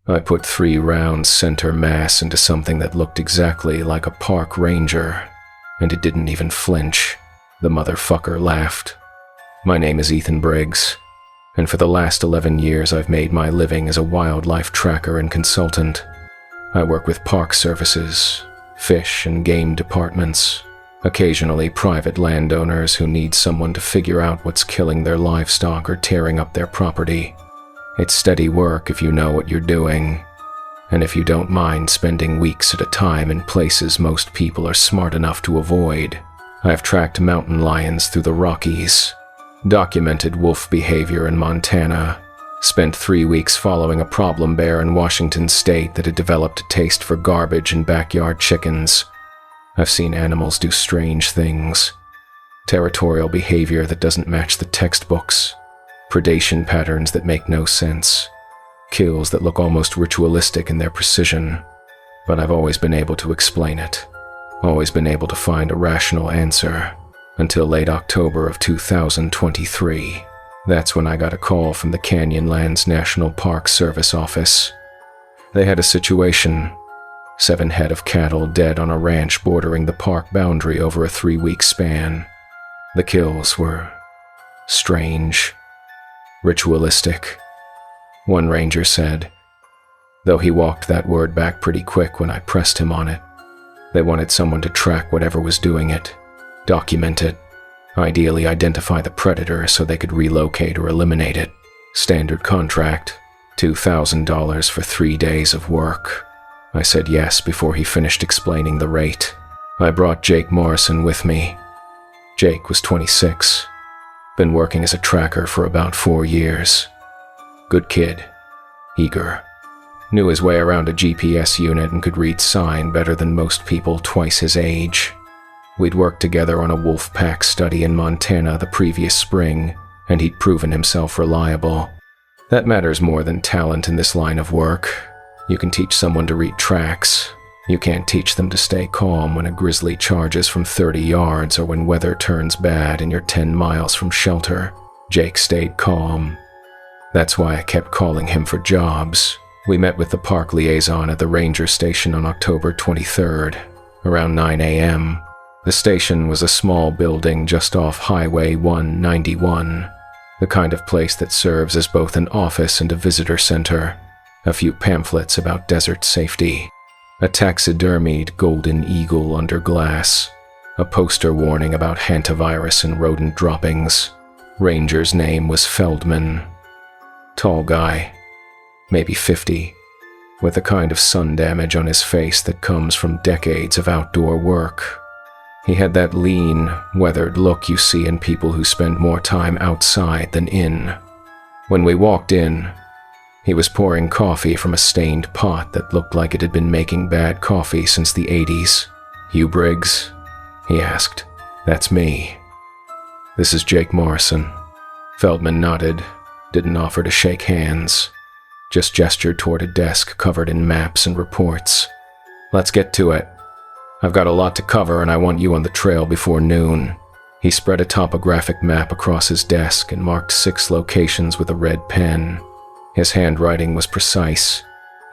I put 3 rounds center mass into something that looked exactly like a park ranger, and it didn't even flinch. The motherfucker laughed. My name is Ethan Briggs, and for the last 11 years I've made my living as a wildlife tracker and consultant. I work with park services, fish and game departments, occasionally private landowners who need someone to figure out what's killing their livestock or tearing up their property. It's steady work if you know what you're doing, and if you don't mind spending weeks at a time in places most people are smart enough to avoid. I've tracked mountain lions through the Rockies, documented wolf behavior in Montana, spent 3 weeks following a problem bear in Washington state that had developed a taste for garbage and backyard chickens. I've seen animals do strange things, territorial behavior that doesn't match the textbooks, predation patterns that make no sense, kills that look almost ritualistic in their precision, but I've always been able to explain it, always been able to find a rational answer, until late October of 2023. That's when I got a call from the Canyonlands National Park Service office. They had a situation: 7 head of cattle dead on a ranch bordering the park boundary over a 3-week span. The kills were strange, ritualistic. One ranger said, though he walked that word back pretty quick when I pressed him on it. They wanted someone to track whatever was doing it, document it, ideally identify the predator so they could relocate or eliminate it. Standard contract, $2,000 for 3 days of work. I said yes before he finished explaining the rate. I brought Jake Morrison with me. Jake was 26, been working as a tracker for about 4 years. Good kid, eager, knew his way around a GPS unit and could read sign better than most people twice his age. We'd worked together on a wolf pack study in Montana the previous spring, and he'd proven himself reliable. That matters more than talent in this line of work. You can teach someone to read tracks. You can't teach them to stay calm when a grizzly charges from 30 yards or when weather turns bad and you're 10 miles from shelter. Jake stayed calm. That's why I kept calling him for jobs. We met with the park liaison at the ranger station on October 23rd, around 9 a.m. The station was a small building just off Highway 191, the kind of place that serves as both an office and a visitor center. A few pamphlets about desert safety, a taxidermied golden eagle under glass, a poster warning about hantavirus and rodent droppings. Ranger's name was Feldman. Tall guy, maybe 50, with the kind of sun damage on his face that comes from decades of outdoor work. He had that lean, weathered look you see in people who spend more time outside than in. When we walked in, he was pouring coffee from a stained pot that looked like it had been making bad coffee since the 80s. "You Briggs?" he asked. "That's me. This is Jake Morrison." Feldman nodded, didn't offer to shake hands, just gestured toward a desk covered in maps and reports. "Let's get to it. I've got a lot to cover and I want you on the trail before noon." He spread a topographic map across his desk and marked 6 locations with a red pen. His handwriting was precise,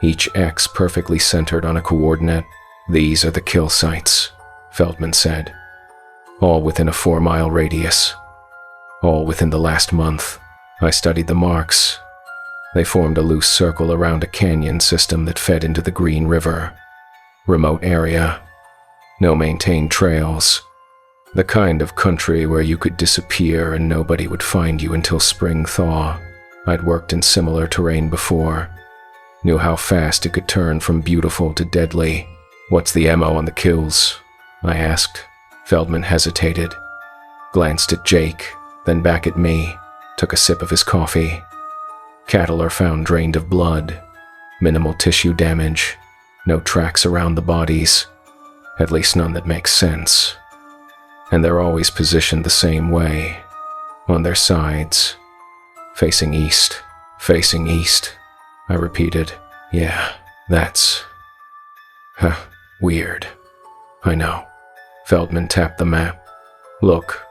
each X perfectly centered on a coordinate. "These are the kill sites," Feldman said. "All within a 4-mile radius. All within the last month." I studied the marks. They formed a loose circle around a canyon system that fed into the Green River. Remote area. No maintained trails. The kind of country where you could disappear and nobody would find you until spring thaw. I'd worked in similar terrain before. Knew how fast it could turn from beautiful to deadly. "What's the MO on the kills?" I asked. Feldman hesitated, glanced at Jake, then back at me, took a sip of his coffee. "Cattle are found drained of blood, minimal tissue damage, no tracks around the bodies, at least none that make sense. And they're always positioned the same way, on their sides. Facing east, facing east," I repeated. "Yeah, that's... weird." "I know." Feldman tapped the map. "Look,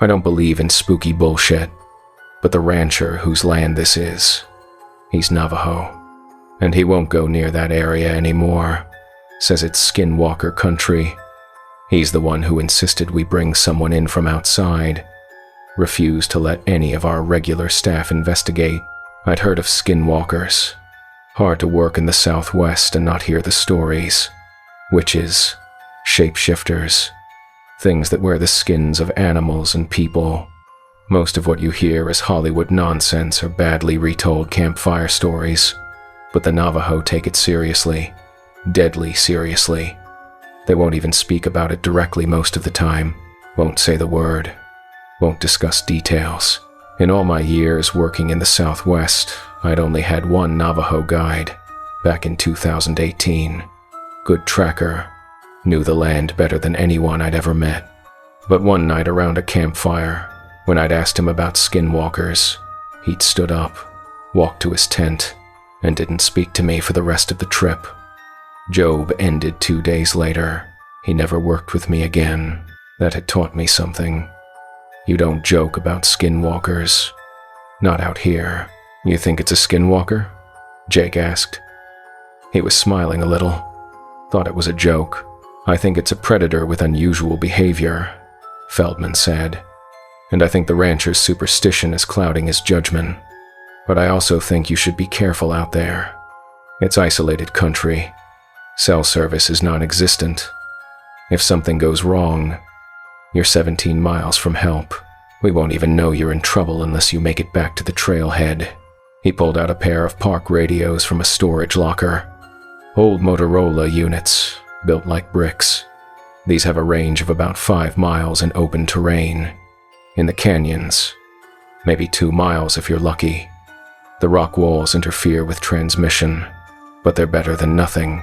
I don't believe in spooky bullshit, but the rancher whose land this is, he's Navajo. and he won't go near that area anymore. Says it's Skinwalker country. He's the one who insisted we bring someone in from outside. Refused to let any of our regular staff investigate. I'd heard of Skinwalkers. Hard to work in the Southwest and not hear the stories. Witches, shapeshifters, things that wear the skins of animals and people. Most of what you hear is Hollywood nonsense or badly retold campfire stories. But the Navajo take it seriously, deadly seriously. They won't even speak about it directly most of the time, won't say the word, won't discuss details. In all my years working in the Southwest, I'd only had one Navajo guide, back in 2018. Good tracker, knew the land better than anyone I'd ever met. But one night around a campfire, when I'd asked him about Skinwalkers, he'd stood up, walked to his tent, and didn't speak to me for the rest of the trip. Job ended 2 days later. He never worked with me again. That had taught me something. You don't joke about Skinwalkers. Not out here. You think it's a Skinwalker? Jake asked. He was smiling a little. Thought it was a joke. I think it's a predator with unusual behavior, Feldman said. And I think the rancher's superstition is clouding his judgment. But I also think you should be careful out there. It's isolated country. Cell service is non-existent. If something goes wrong, you're 17 miles from help. We won't even know you're in trouble unless you make it back to the trailhead. He pulled out a pair of park radios from a storage locker. Old Motorola units, built like bricks. These have a range of about 5 miles in open terrain. In the canyons, maybe 2 miles if you're lucky. The rock walls interfere with transmission, but they're better than nothing.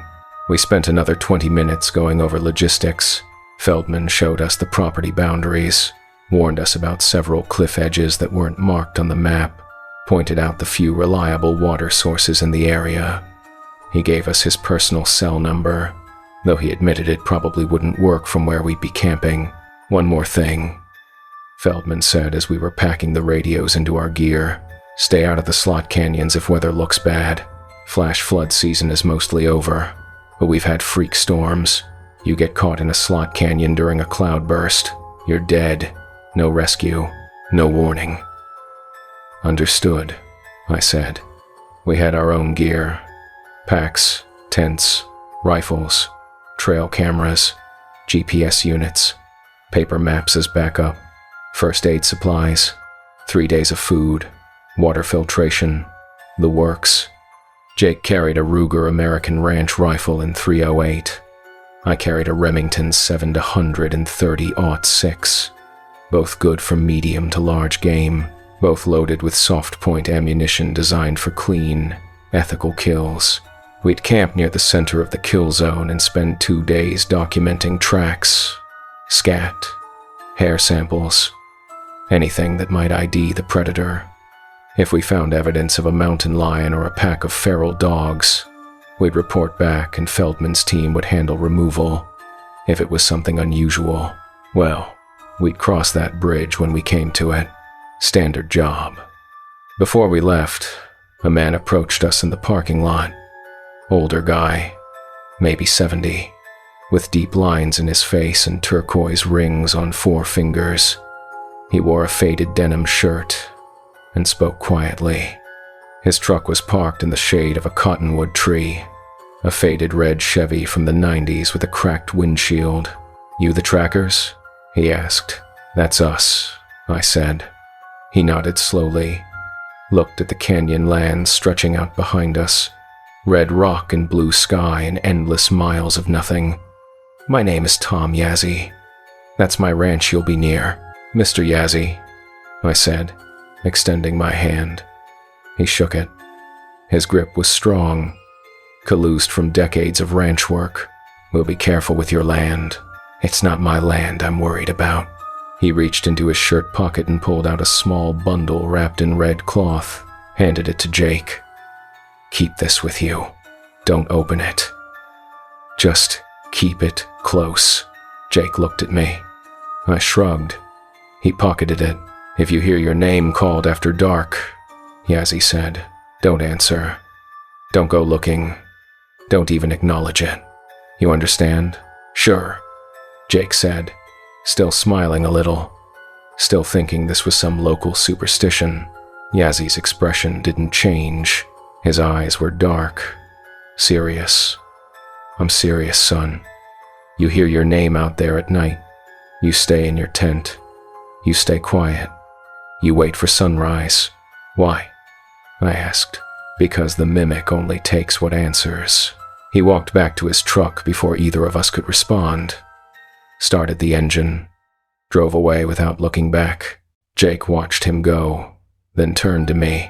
We spent another 20 minutes going over logistics. Feldman showed us the property boundaries, warned us about several cliff edges that weren't marked on the map, pointed out the few reliable water sources in the area. He gave us his personal cell number, though he admitted it probably wouldn't work from where we'd be camping. One more thing, Feldman said as we were packing the radios into our gear. Stay out of the slot canyons if weather looks bad. Flash flood season is mostly over, but we've had freak storms. You get caught in a slot canyon during a cloudburst, you're dead. No rescue, no warning. Understood, I said. We had our own gear. Packs, tents, rifles, trail cameras, GPS units, paper maps as backup, first aid supplies, 3 days of food, water filtration, the works. Jake carried a Ruger American Ranch rifle in .308. I carried a Remington 7-130-06. Both good for medium to large game, both loaded with soft-point ammunition designed for clean, ethical kills. We'd camp near the center of the kill zone and spend 2 days documenting tracks, scat, hair samples, anything that might ID the predator. If we found evidence of a mountain lion or a pack of feral dogs, we'd report back and Feldman's team would handle removal. If it was something unusual, well, we'd cross that bridge when we came to it. Standard job. Before we left, a man approached us in the parking lot. Older guy, maybe 70, with deep lines in his face and turquoise rings on 4 fingers. He wore a faded denim shirt and spoke quietly. His truck was parked in the shade of a cottonwood tree, a faded red Chevy from the 90s with a cracked windshield. "You the trackers?" he asked. "That's us," I said. He nodded slowly, looked at the canyon land stretching out behind us, red rock and blue sky and endless miles of nothing. "My name is Tom Yazzie. That's my ranch you'll be near, Mr. Yazzie," I said, extending my hand. He shook it. His grip was strong, calloused from decades of ranch work. "We'll be careful with your land. It's not my land I'm worried about." He reached into his shirt pocket and pulled out a small bundle wrapped in red cloth, handed it to Jake. "Keep this with you. Don't open it. Just keep it close." Jake looked at me. I shrugged. He pocketed it. "If you hear your name called after dark," Yazzie said, "don't answer. Don't go looking. Don't even acknowledge it. You understand? Sure, Jake said, still smiling a little, still thinking this was some local superstition. Yazzy's expression didn't change. His eyes were dark, serious. I'm serious, son. You hear your name out there at night. You stay in your tent. You stay quiet. You wait for sunrise. Why? I asked. Because the mimic only takes what answers. He walked back to his truck before either of us could respond. Started the engine. Drove away without looking back. Jake watched him go, then turned to me.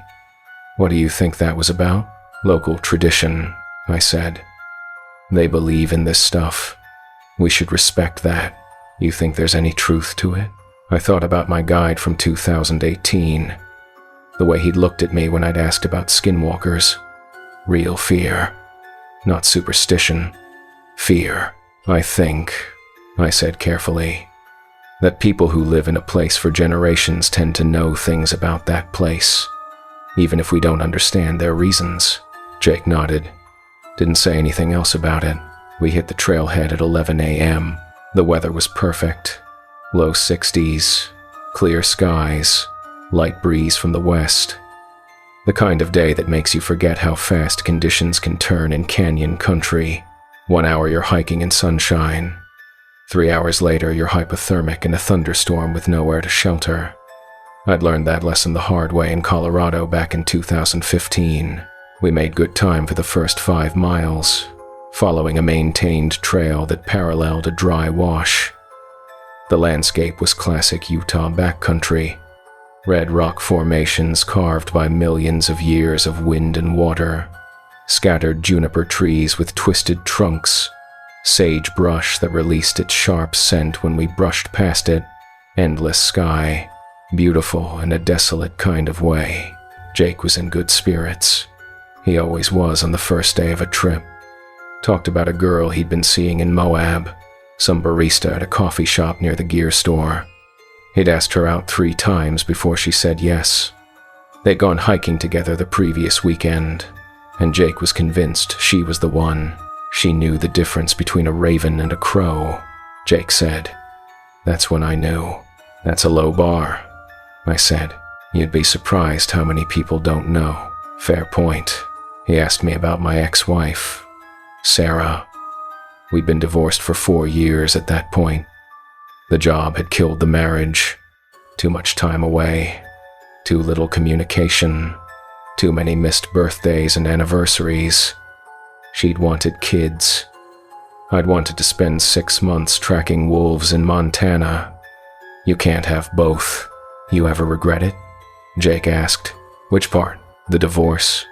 What do you think that was about? Local tradition, I said. They believe in this stuff. We should respect that. You think there's any truth to it? I thought about my guide from 2018. The way he'd looked at me when I'd asked about skinwalkers. Real fear. Not superstition. Fear. I think, I said carefully, that people who live in a place for generations tend to know things about that place, even if we don't understand their reasons. Jake nodded. Didn't say anything else about it. We hit the trailhead at 11 a.m. The weather was perfect. Low 60s, clear skies, light breeze from the west. The kind of day that makes you forget how fast conditions can turn in canyon country. 1 hour you're hiking in sunshine. 3 hours later you're hypothermic in a thunderstorm with nowhere to shelter. I'd learned that lesson the hard way in Colorado back in 2015. We made good time for the first 5 miles, following a maintained trail that paralleled a dry wash. The landscape was classic Utah backcountry. Red rock formations carved by millions of years of wind and water, scattered juniper trees with twisted trunks, sagebrush that released its sharp scent when we brushed past it, endless sky, beautiful in a desolate kind of way. Jake was in good spirits. He always was on the first day of a trip. Talked about a girl he'd been seeing in Moab, some barista at a coffee shop near the gear store. He'd asked her out 3 times before she said yes. They'd gone hiking together the previous weekend, and Jake was convinced she was the one. She knew the difference between a raven and a crow, Jake said. That's when I knew. That's a low bar, I said. You'd be surprised how many people don't know. Fair point. He asked me about my ex-wife, Sarah. We'd been divorced for 4 years at that point. The job had killed the marriage. Too much time away. Too little communication. Too many missed birthdays and anniversaries. She'd wanted kids. I'd wanted to spend 6 months tracking wolves in Montana. You can't have both. You ever regret it? Jake asked. Which part? The divorce?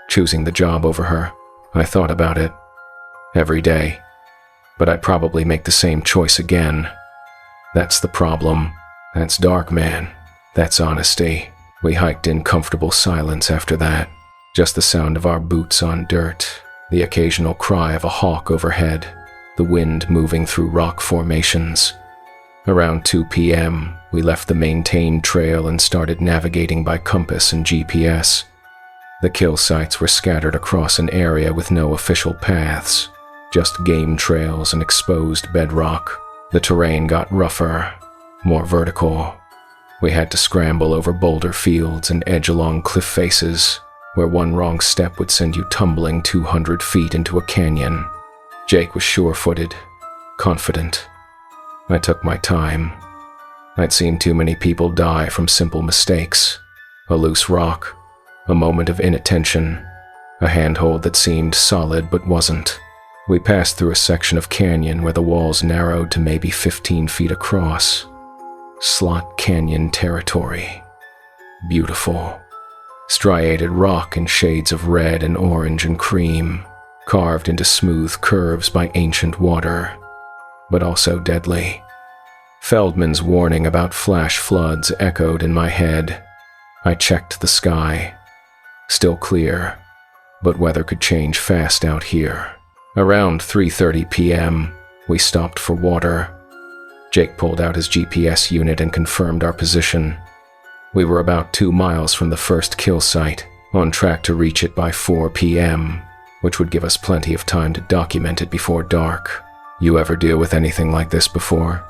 Choosing the job over her? I thought about it. Every day. But I'd probably make the same choice again. That's the problem. That's dark, man. That's honesty. We hiked in comfortable silence after that. Just the sound of our boots on dirt, the occasional cry of a hawk overhead, the wind moving through rock formations. Around 2 p.m., we left the maintained trail and started navigating by compass and GPS. The kill sites were scattered across an area with no official paths, just game trails and exposed bedrock. The terrain got rougher, more vertical. We had to scramble over boulder fields and edge along cliff faces, where one wrong step would send you tumbling 200 feet into a canyon. Jake was sure-footed, confident. I took my time. I'd seen too many people die from simple mistakes. A loose rock, a moment of inattention, a handhold that seemed solid but wasn't. We passed through a section of canyon where the walls narrowed to maybe 15 feet across. Slot Canyon territory. Beautiful. Striated rock in shades of red and orange and cream, carved into smooth curves by ancient water, but also deadly. Feldman's warning about flash floods echoed in my head. I checked the sky. Still clear, but weather could change fast out here. Around 3:30 p.m., we stopped for water. Jake pulled out his GPS unit and confirmed our position. We were about 2 miles from the first kill site, on track to reach it by 4 p.m., which would give us plenty of time to document it before dark. You ever deal with anything like this before?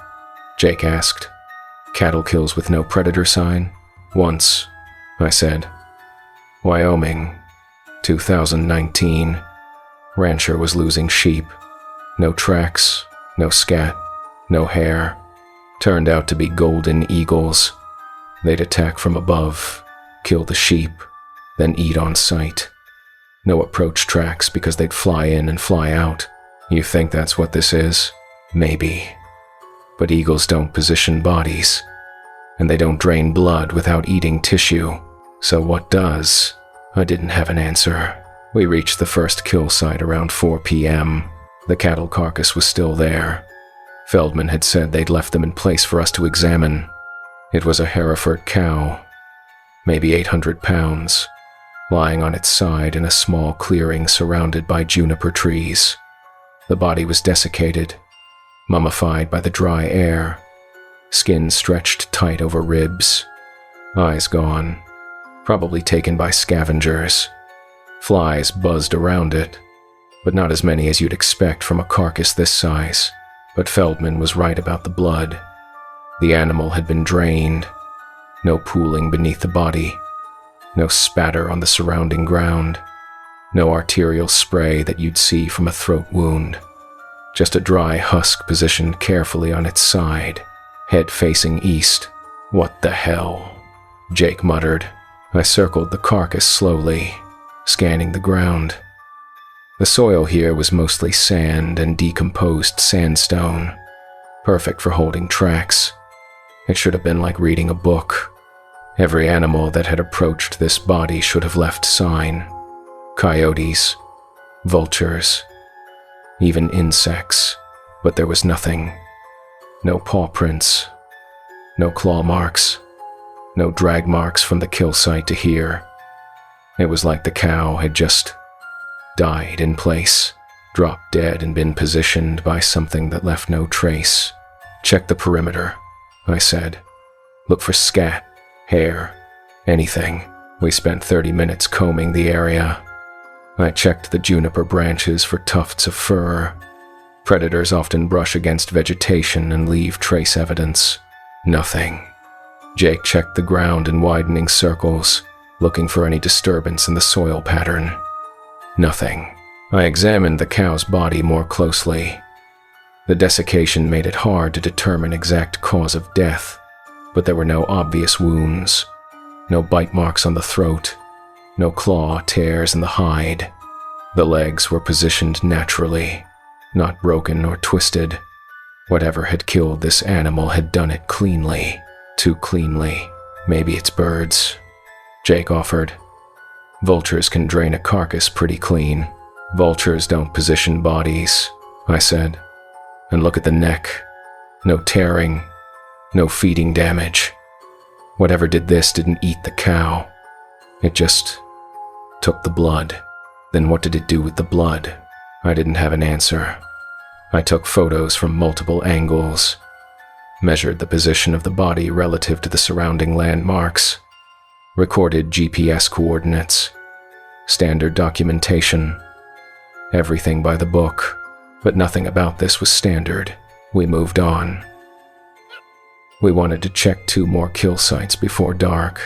Jake asked. Cattle kills with no predator sign? Once, I said. Wyoming, 2019. Rancher was losing sheep. No tracks, no scat, no hair. Turned out to be golden eagles. They'd attack from above, kill the sheep, then eat on sight. No approach tracks because they'd fly in and fly out. You think that's what this is? Maybe. But eagles don't position bodies, and they don't drain blood without eating tissue. So what does? I didn't have an answer. We reached the first kill site around 4 p.m. The cattle carcass was still there. Feldman had said they'd left them in place for us to examine. It was a Hereford cow, maybe 800 pounds, lying on its side in a small clearing surrounded by juniper trees. The body was desiccated, mummified by the dry air, skin stretched tight over ribs, eyes gone, probably taken by scavengers. Flies buzzed around it, but not as many as you'd expect from a carcass this size. But Feldman was right about the blood. The animal had been drained. No pooling beneath the body. No spatter on the surrounding ground. No arterial spray that you'd see from a throat wound. Just a dry husk positioned carefully on its side, head facing east. What the hell? Jake muttered. I circled the carcass slowly, scanning the ground. The soil here was mostly sand and decomposed sandstone, perfect for holding tracks. It should have been like reading a book. Every animal that had approached this body should have left sign. Coyotes, vultures, even insects, but there was nothing. No paw prints, no claw marks, no drag marks from the kill site to here. It was like the cow had just died in place, dropped dead and been positioned by something that left no trace. Check the perimeter, I said. Look for scat, hair, anything. We spent 30 minutes combing the area. I checked the juniper branches for tufts of fur. Predators often brush against vegetation and leave trace evidence. Nothing. Jake checked the ground in widening circles, looking for any disturbance in the soil pattern. Nothing. I examined the cow's body more closely. The desiccation made it hard to determine exact cause of death, but there were no obvious wounds, no bite marks on the throat, no claw tears in the hide. The legs were positioned naturally, not broken or twisted. Whatever had killed this animal had done it cleanly, too cleanly. Maybe it's birds, Jake offered. Vultures can drain a carcass pretty clean. Vultures don't position bodies, I said. And look at the neck. No tearing, no feeding damage. Whatever did this didn't eat the cow. It just took the blood. Then what did it do with the blood? I didn't have an answer. I took photos from multiple angles, measured the position of the body relative to the surrounding landmarks, recorded GPS coordinates, standard documentation, everything by the book, but nothing about this was standard. We moved on. We wanted to check 2 more kill sites before dark,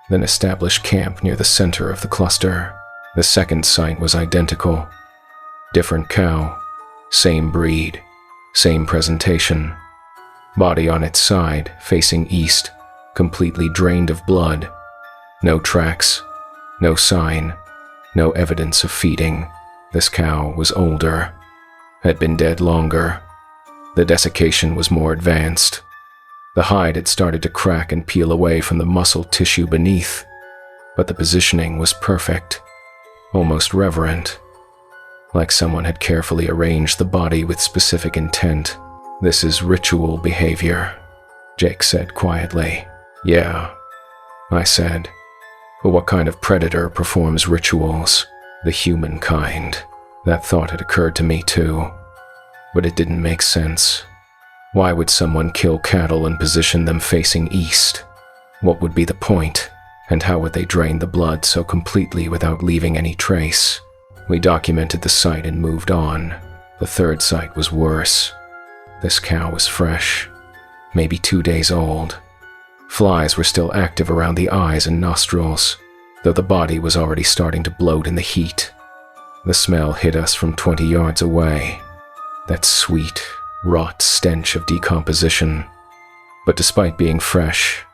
then establish camp near the center of the cluster. The second site was identical. Different cow, same breed, same presentation. Body on its side, facing east, completely drained of blood. No tracks, no sign, no evidence of feeding. This cow was older, had been dead longer. The desiccation was more advanced. The hide had started to crack and peel away from the muscle tissue beneath, but the positioning was perfect, almost reverent, like someone had carefully arranged the body with specific intent. This is ritual behavior, Jake said quietly. Yeah, I said. But what kind of predator performs rituals? The human kind. That thought had occurred to me too, but it didn't make sense. Why would someone kill cattle and position them facing east? What would be the point? And how would they drain the blood so completely without leaving any trace? We documented the site and moved on. The third site was worse. This cow was fresh, maybe 2 days old. Flies were still active around the eyes and nostrils, though the body was already starting to bloat in the heat. The smell hit us from 20 yards away. That sweet, rot stench of decomposition. But despite being fresh,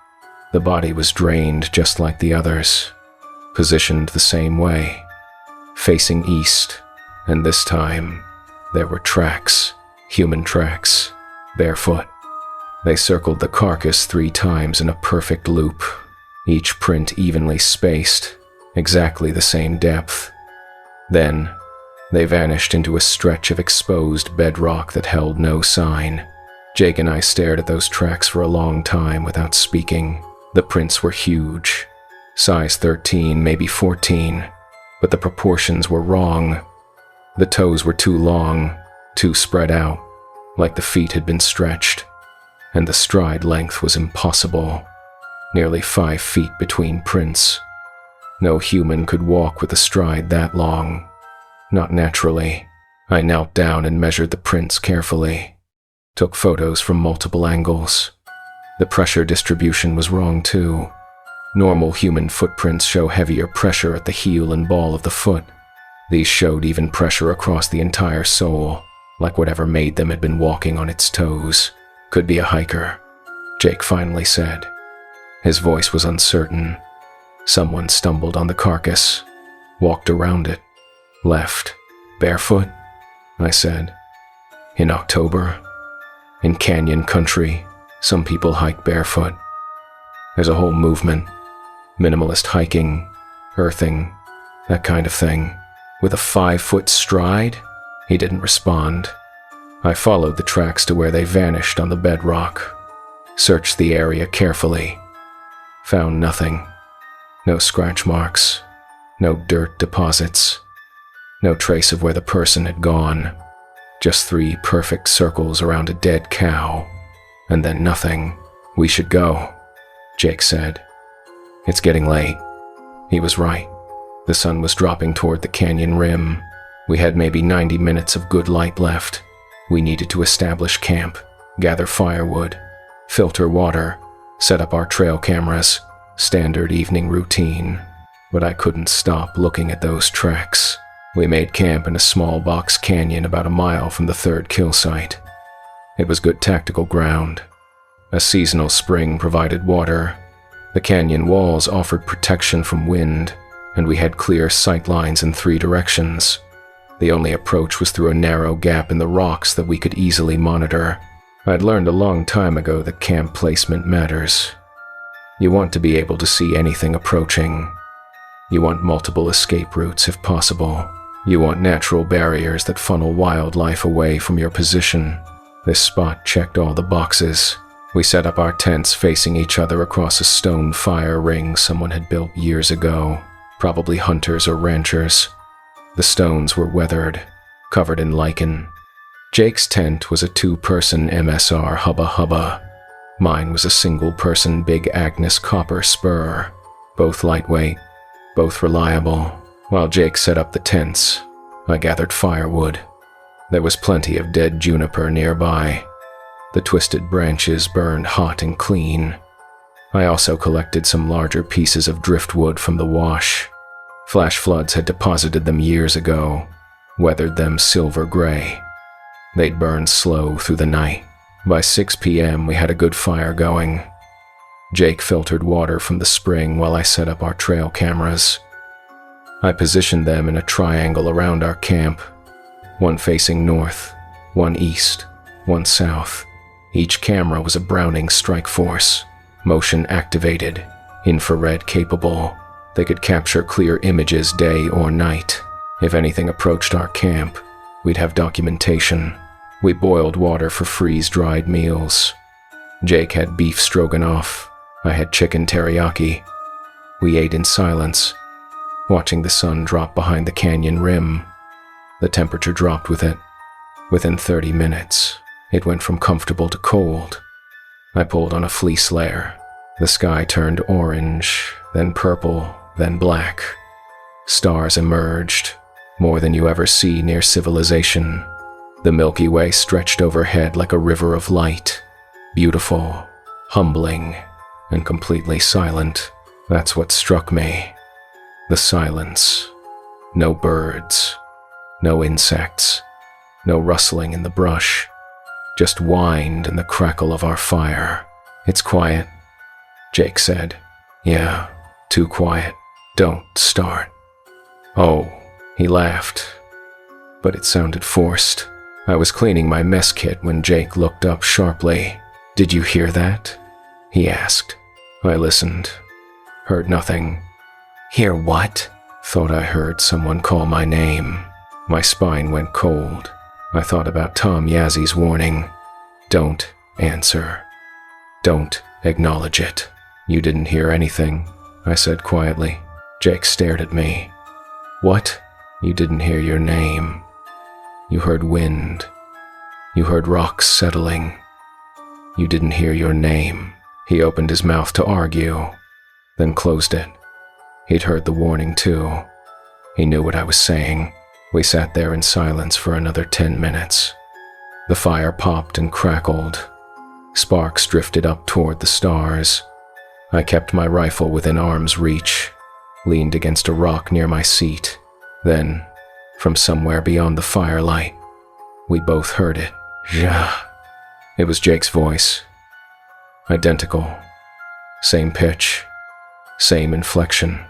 the body was drained just like the others, positioned the same way, facing east, and this time, there were tracks, human tracks, barefoot. They circled the carcass 3 times in a perfect loop, each print evenly spaced, exactly the same depth. Then, they vanished into a stretch of exposed bedrock that held no sign. Jake and I stared at those tracks for a long time without speaking. The prints were huge, size 13, maybe 14, but the proportions were wrong. The toes were too long, too spread out, like the feet had been stretched, and the stride length was impossible. Nearly 5 feet between prints. No human could walk with a stride that long. Not naturally. I knelt down and measured the prints carefully. Took photos from multiple angles. The pressure distribution was wrong too. Normal human footprints show heavier pressure at the heel and ball of the foot. These showed even pressure across the entire sole, like whatever made them had been walking on its toes. Could be a hiker, Jake finally said. His voice was uncertain. Someone stumbled on the carcass, walked around it, left. Barefoot? I said. In October? In canyon country, some people hike barefoot. There's a whole movement. Minimalist hiking, earthing, that kind of thing. With a 5-foot stride? He didn't respond. I followed the tracks to where they vanished on the bedrock. Searched the area carefully. Found nothing. No scratch marks. No dirt deposits. No trace of where the person had gone. Just 3 perfect circles around a dead cow. And then nothing. We should go, Jake said. It's getting late. He was right. The sun was dropping toward the canyon rim. We had maybe 90 minutes of good light left. We needed to establish camp, gather firewood, filter water, set up our trail cameras, standard evening routine. But I couldn't stop looking at those tracks. We made camp in a small box canyon about a mile from the third kill site. It was good tactical ground. A seasonal spring provided water. The canyon walls offered protection from wind, and we had clear sight lines in 3 directions. The only approach was through a narrow gap in the rocks that we could easily monitor. I'd learned a long time ago that camp placement matters. You want to be able to see anything approaching. You want multiple escape routes if possible. You want natural barriers that funnel wildlife away from your position. This spot checked all the boxes. We set up our tents facing each other across a stone fire ring someone had built years ago, probably hunters or ranchers. The stones were weathered, covered in lichen. Jake's tent was a 2-person MSR Hubba Hubba. Mine was a single-person Big Agnes copper spur, both lightweight, both reliable. While Jake set up the tents, I gathered firewood. There was plenty of dead juniper nearby. The twisted branches burned hot and clean. I also collected some larger pieces of driftwood from the wash. Flash floods had deposited them years ago, weathered them silver gray. They'd burned slow through the night. By 6 p.m. we had a good fire going. Jake filtered water from the spring while I set up our trail cameras. I positioned them in a triangle around our camp, one facing north, one east, one south. Each camera was a Browning strike force, motion activated, infrared capable. They could capture clear images day or night. If anything approached our camp, we'd have documentation. We boiled water for freeze-dried meals. Jake had beef stroganoff. I had chicken teriyaki. We ate in silence, watching the sun drop behind the canyon rim. The temperature dropped with it. Within 30 minutes, it went from comfortable to cold. I pulled on a fleece layer, The sky turned orange, then purple, then black. Stars emerged, more than you ever see near civilization. The Milky Way stretched overhead like a river of light, beautiful, humbling, and completely silent. That's what struck me. The silence. No birds, no insects, no rustling in the brush, just wind and the crackle of our fire. It's quiet, Jake said. Yeah, too quiet. Don't start. Oh, he laughed, but it sounded forced. I was cleaning my mess kit when Jake looked up sharply. Did you hear that? He asked. I listened. Heard nothing. Hear what? Thought I heard someone call my name. My spine went cold. I thought about Tom Yazzi's warning. Don't answer. Don't acknowledge it. You didn't hear anything, I said quietly. Jake stared at me. What? You didn't hear your name. You heard wind. You heard rocks settling. You didn't hear your name. He opened his mouth to argue, then closed it. He'd heard the warning too. He knew what I was saying. We sat there in silence for another 10 minutes. The fire popped and crackled. Sparks drifted up toward the stars. I kept my rifle within arm's reach, leaned against a rock near my seat. Then, from somewhere beyond the firelight, we both heard it. Ja. It was Jake's voice. Identical. Same pitch. Same inflection.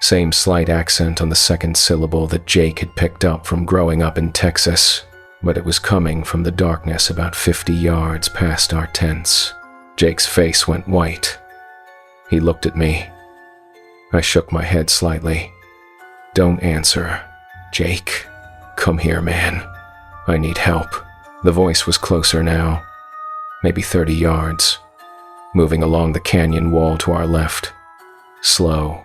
Same slight accent on the second syllable that Jake had picked up from growing up in Texas, but it was coming from the darkness about 50 yards past our tents. Jake's face went white. He looked at me. I shook my head slightly. Don't answer. Jake, come here, man. I need help. The voice was closer now, maybe 30 yards, moving along the canyon wall to our left. Slow,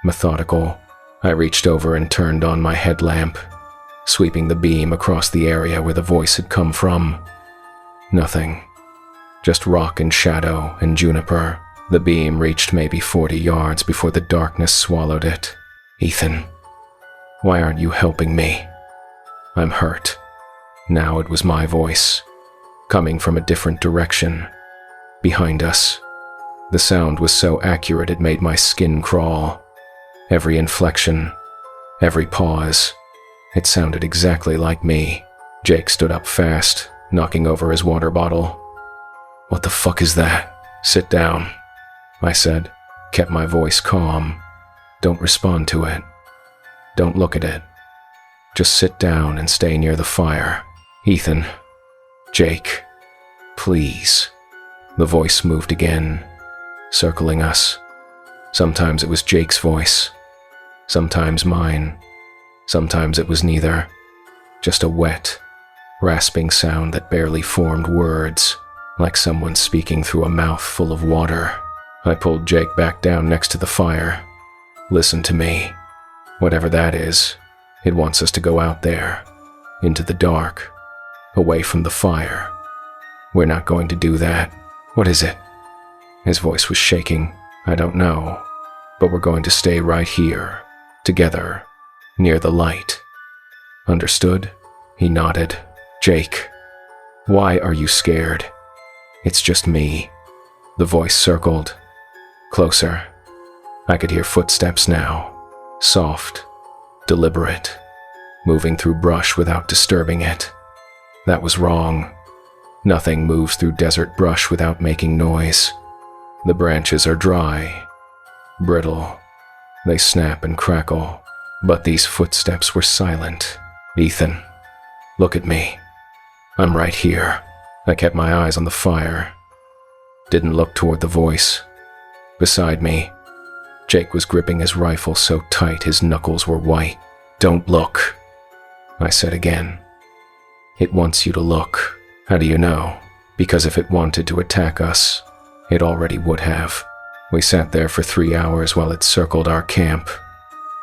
methodical. I reached over and turned on my headlamp, sweeping the beam across the area where the voice had come from. Nothing. Just rock and shadow and juniper. The beam reached maybe 40 yards before the darkness swallowed it. Ethan, why aren't you helping me? I'm hurt. Now it was my voice, coming from a different direction, behind us. The sound was so accurate it made my skin crawl. Every inflection, every pause, it sounded exactly like me. Jake stood up fast, knocking over his water bottle. What the fuck is that? Sit down, I said, kept my voice calm. Don't respond to it. Don't look at it. Just sit down and stay near the fire. Ethan, Jake, please. The voice moved again, circling us. Sometimes it was Jake's voice, sometimes mine, sometimes it was neither. Just a wet, rasping sound that barely formed words, like someone speaking through a mouth full of water. I pulled Jake back down next to the fire. Listen to me. Whatever that is, it wants us to go out there, into the dark, away from the fire. We're not going to do that. What is it? His voice was shaking. I don't know, but we're going to stay right here, together, near the light. Understood? He nodded. Jake, why are you scared? It's just me. The voice circled. Closer. I could hear footsteps now. Soft, deliberate, moving through brush without disturbing it. That was wrong. Nothing moves through desert brush without making noise. The branches are dry, brittle. They snap and crackle. But these footsteps were silent. Ethan, look at me. I'm right here. I kept my eyes on the fire. Didn't look toward the voice. Beside me, Jake was gripping his rifle so tight his knuckles were white. Don't look, I said again. It wants you to look. How do you know? Because if it wanted to attack us, it already would have. We sat there for 3 hours while it circled our camp.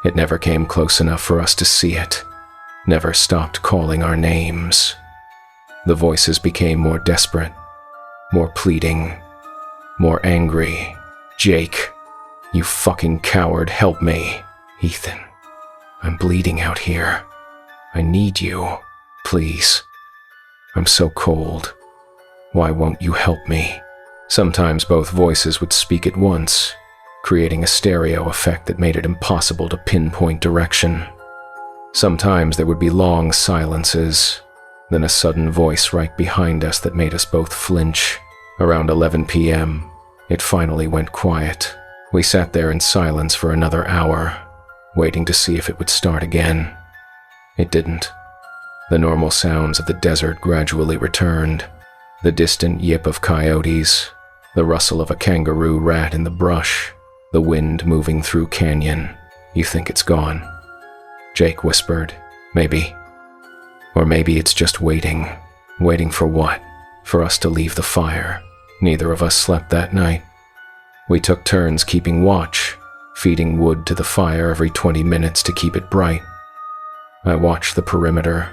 It never came close enough for us to see it. Never stopped calling our names. The voices became more desperate, more pleading. more angry. Jake, you fucking coward, help me. Ethan, I'm bleeding out here. I need you, please. I'm so cold. Why won't you help me? Sometimes both voices would speak at once, creating a stereo effect that made it impossible to pinpoint direction. Sometimes there would be long silences, then a sudden voice right behind us that made us both flinch. Around 11 p.m., it finally went quiet. We sat there in silence for another hour, waiting to see if it would start again. It didn't. The normal sounds of the desert gradually returned. The distant yip of coyotes, the rustle of a kangaroo rat in the brush, the wind moving through canyon. You think it's gone? Jake whispered. Maybe. Or maybe it's just waiting. Waiting for what? For us to leave the fire. Neither of us slept that night. We took turns keeping watch, feeding wood to the fire every 20 minutes to keep it bright. I watched the perimeter.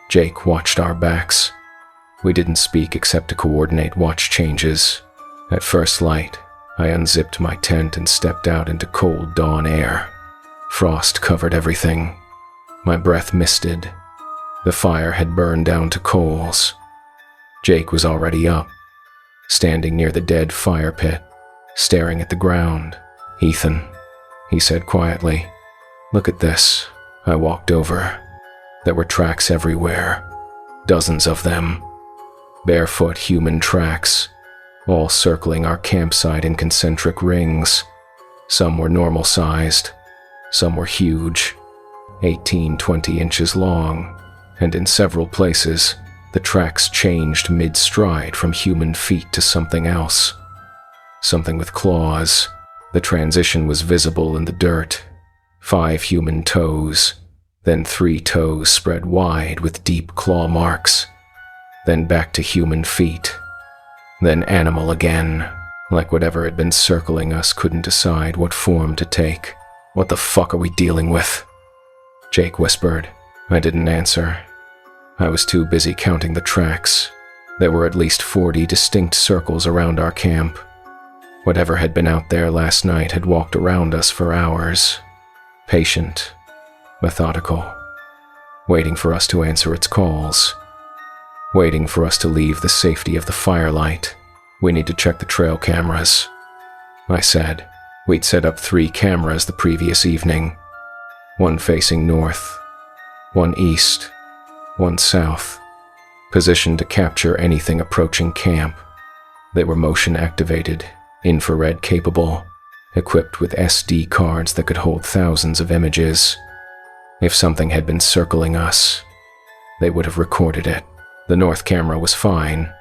Jake watched our backs. We didn't speak except to coordinate watch changes. At first light, I unzipped my tent and stepped out into cold dawn air. Frost covered everything. My breath misted. The fire had burned down to coals. Jake was already up, standing near the dead fire pit, staring at the ground. Ethan, he said quietly, look at this. I walked over. There were tracks everywhere, dozens of them. Barefoot human tracks, all circling our campsite in concentric rings. Some were normal-sized, some were huge, 18-20 inches long, and in several places, the tracks changed mid-stride from human feet to something else. Something with claws. The transition was visible in the dirt. 5 human toes, then 3 toes spread wide with deep claw marks. Then back to human feet. Then animal again, like whatever had been circling us couldn't decide what form to take. What the fuck are we dealing with? Jake whispered. I didn't answer. I was too busy counting the tracks. There were at least 40 distinct circles around our camp. Whatever had been out there last night had walked around us for hours. Patient, methodical, waiting for us to answer its calls. Waiting for us to leave the safety of the firelight. We need to check the trail cameras. I said. We'd set up 3 cameras the previous evening. One facing north, one east, one south, positioned to capture anything approaching camp. They were motion activated, infrared capable, equipped with SD cards that could hold thousands of images. If something had been circling us, they would have recorded it. The north camera was fine.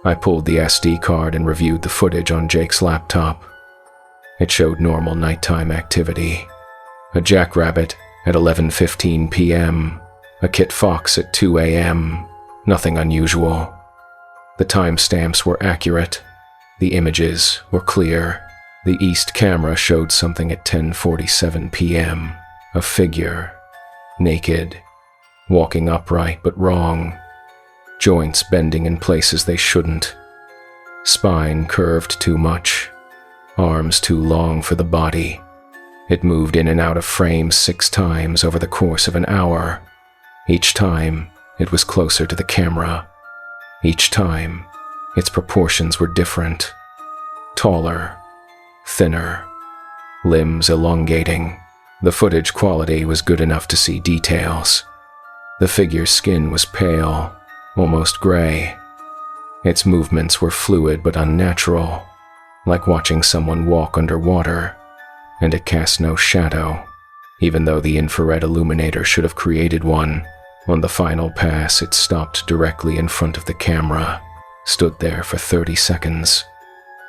I pulled the SD card and reviewed the footage on Jake's laptop. It showed normal nighttime activity. A jackrabbit at 11:15 p.m., a kit fox at 2 a.m., nothing unusual. The timestamps were accurate. The images were clear. The east camera showed something at 10:47 p.m., a figure, naked, walking upright but wrong. Joints bending in places they shouldn't. Spine curved too much. Arms too long for the body. It moved in and out of frame 6 times over the course of an hour. Each time, it was closer to the camera. Each time, its proportions were different. Taller, thinner, limbs elongating. The footage quality was good enough to see details. The figure's skin was pale, almost gray. Its movements were fluid but unnatural, like watching someone walk underwater, and it cast no shadow, even though the infrared illuminator should have created one. On the final pass, it stopped directly in front of the camera, stood there for 30 seconds,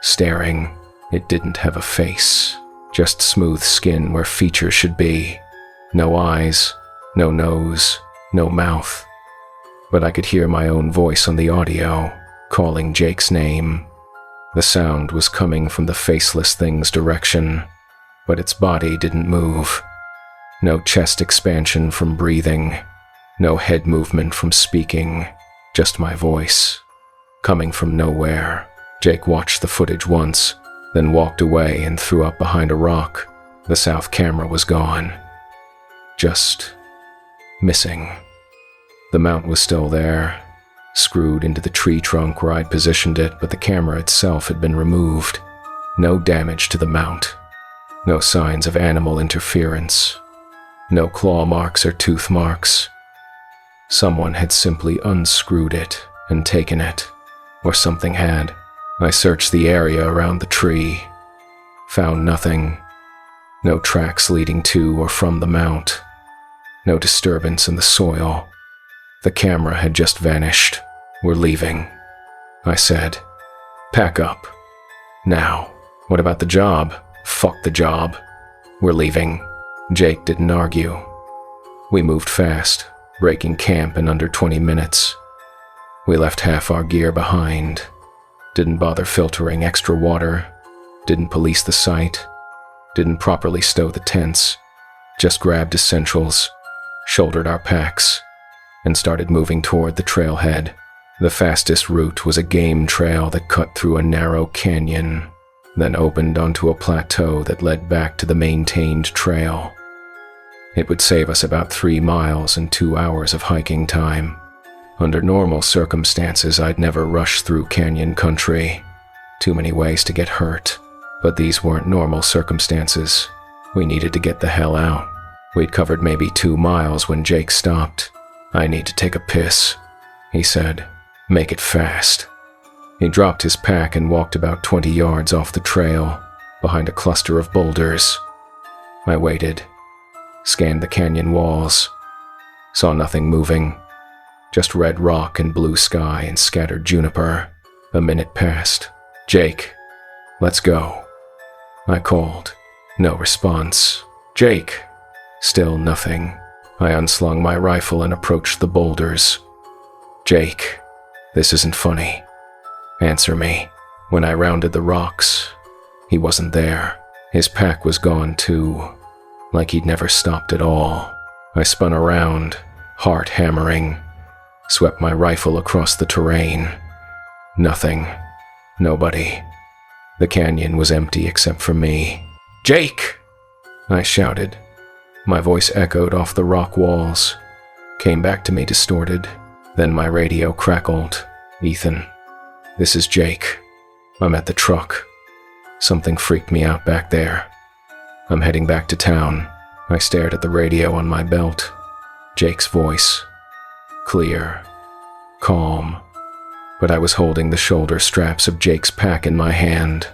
staring. It didn't have a face, just smooth skin where features should be. No eyes, no nose, no mouth. But I could hear my own voice on the audio, calling Jake's name. The sound was coming from the faceless thing's direction, but its body didn't move. No chest expansion from breathing, no head movement from speaking, just my voice, coming from nowhere. Jake watched the footage once, then walked away and threw up behind a rock. The south camera was gone. Just missing. The mount was still there, screwed into the tree trunk where I'd positioned it, but the camera itself had been removed. No damage to the mount. No signs of animal interference. No claw marks or tooth marks. Someone had simply unscrewed it and taken it, or something had. I searched the area around the tree. Found nothing. No tracks leading to or from the mount. No disturbance in the soil. The camera had just vanished. We're leaving, I said. Pack up. Now. What about the job? Fuck the job. We're leaving. Jake didn't argue. We moved fast, breaking camp in under 20 minutes. We left half our gear behind. Didn't bother filtering extra water. Didn't police the site. Didn't properly stow the tents. Just grabbed essentials, shouldered our packs, and started moving toward the trailhead. The fastest route was a game trail that cut through a narrow canyon, then opened onto a plateau that led back to the maintained trail. It would save us about 3 miles and 2 hours of hiking time. Under normal circumstances, I'd never rush through canyon country. Too many ways to get hurt. But these weren't normal circumstances. We needed to get the hell out. We'd covered maybe 2 miles when Jake stopped. I need to take a piss, he said. Make it fast. He dropped his pack and walked about 20 yards off the trail, behind a cluster of boulders. I waited, scanned the canyon walls, saw nothing moving, just red rock and blue sky and scattered juniper. A minute passed. Jake, let's go. I called. No response. Jake. Still nothing. I unslung my rifle and approached the boulders. Jake, this isn't funny. Answer me. When I rounded the rocks, he wasn't there. His pack was gone too, like he'd never stopped at all. I spun around, heart hammering, swept my rifle across the terrain. Nothing. Nobody. The canyon was empty except for me. Jake! I shouted. My voice echoed off the rock walls, came back to me distorted. Then my radio crackled. Ethan, this is Jake. I'm at the truck. Something freaked me out back there. I'm heading back to town. I stared at the radio on my belt. Jake's voice. Clear. Calm. But I was holding the shoulder straps of Jake's pack in my hand.